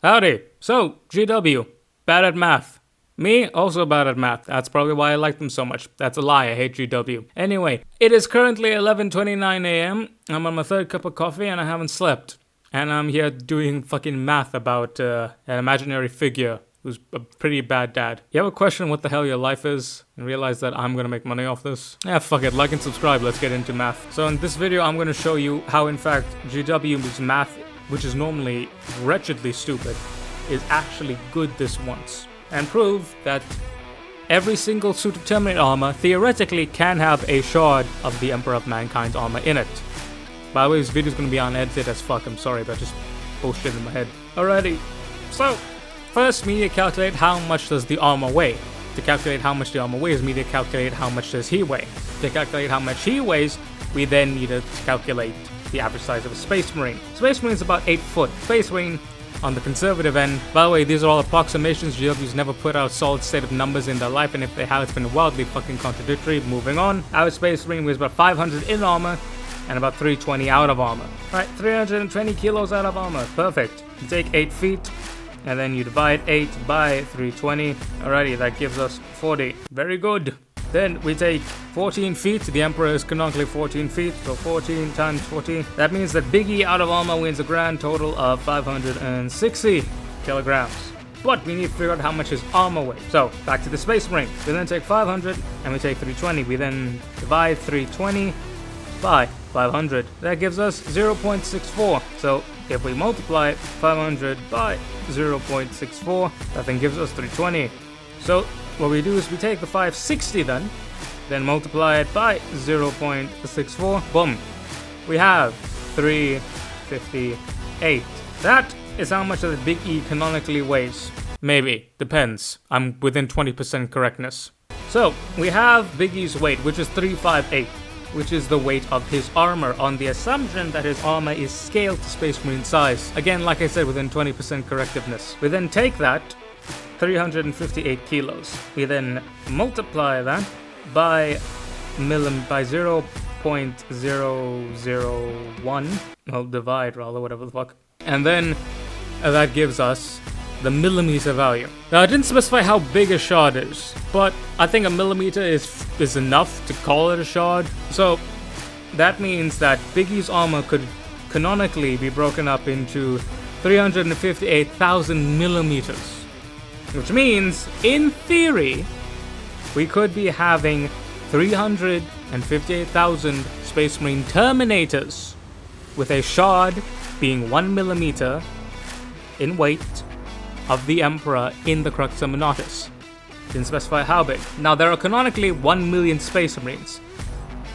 Howdy. So, GW, bad at math. Me, also bad at math. That's probably why I like them so much. That's a lie, I hate GW. Anyway, it is currently 11:29 a.m. I'm on my third cup of coffee and I haven't slept. And I'm here doing fucking math about an imaginary figure who's a pretty bad dad. You ever question what the hell your life is and realize that I'm gonna make money off this? Yeah, fuck it, like and subscribe, let's get into math. So in this video, I'm gonna show you how in fact GW's math, which is normally wretchedly stupid, is actually good this once. And prove that every single suit of Terminator armor theoretically can have a shard of the Emperor of Mankind's armor in it. By the way, this video's gonna be unedited as fuck, I'm sorry, but just bullshit in my head. Alrighty, so first we need to calculate how much does the armor weigh. To calculate how much the armor weighs, we need to calculate how much does he weigh. To calculate how much he weighs, we then need to calculate the average size of a Space Marine. Space Marine is about 8 foot. Space Marine on the conservative end. By the way, these are all approximations. GW's never put out solid state of numbers in their life, and if they have, it's been wildly fucking contradictory. Moving on, our Space Marine weighs about 500 in armor and about 320 out of armor. Right, 320 kilos out of armor. Perfect. You take 8 feet, and then you divide 8 by 320. Alrighty, that gives us 40. Very good. Then we take 14 feet. The Emperor is canonically 14 feet, so 14 times 14. That means that Big E out of armor wins a grand total of 560 kilograms. But we need to figure out how much his armor weighs. So, back to the Space Marine. We then take 500 and we take 320. We then divide 320 by 500. That gives us 0.64. So, if we multiply 500 by 0.64, that then gives us 320. So, what we do is we take the 560 then multiply it by 0.64, boom. We have 358. That is how much the Big E canonically weighs. Maybe, depends. I'm within 20% correctness. So, we have Big E's weight, which is 358, which is the weight of his armor, on the assumption that his armor is scaled to Space Marine size. Again, like I said, within 20% correctiveness. We then take that 358 kilos. We then multiply that by 0.001. Well, divide rather, whatever the fuck. And then that gives us the millimeter value. Now, I didn't specify how big a shard is, but I think a millimeter is enough to call it a shard. So that means that Big E's armor could canonically be broken up into 358,000 millimeters. Which means, in theory, we could be having 358,000 Space Marine Terminators with a shard being 1 millimeter in weight of the Emperor in the Crux Terminatus. Didn't specify how big. Now, there are canonically 1 million Space Marines,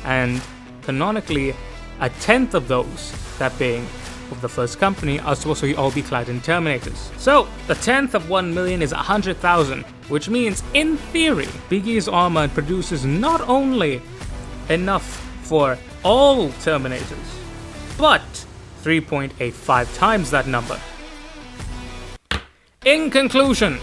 and canonically a tenth of those, that being of the first company, are supposed to all be clad in Terminators. So, a tenth of 1 million is 100,000, which means, in theory, Big E's armor produces not only enough for all Terminators, but 3.85 times that number. In conclusion,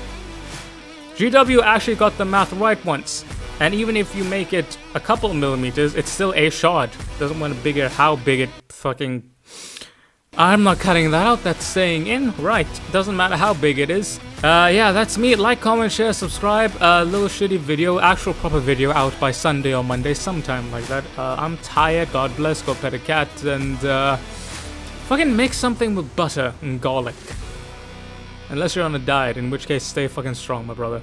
GW actually got the math right once, and even if you make it a couple millimeters, it's still a shard. Doesn't want to bigger how big it fucking... I'm not cutting that out, that's staying in. Right, doesn't matter how big it is. Yeah, that's me. Like, comment, share, subscribe. Little shitty video, actual proper video out by Sunday or Monday, sometime like that. I'm tired, God bless, go pet a cat, and fucking make something with butter and garlic. Unless you're on a diet, in which case stay fucking strong, my brother.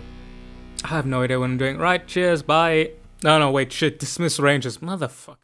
I have no idea what I'm doing. Right, cheers, bye. No, wait, shit, dismiss Rangers, motherfucker.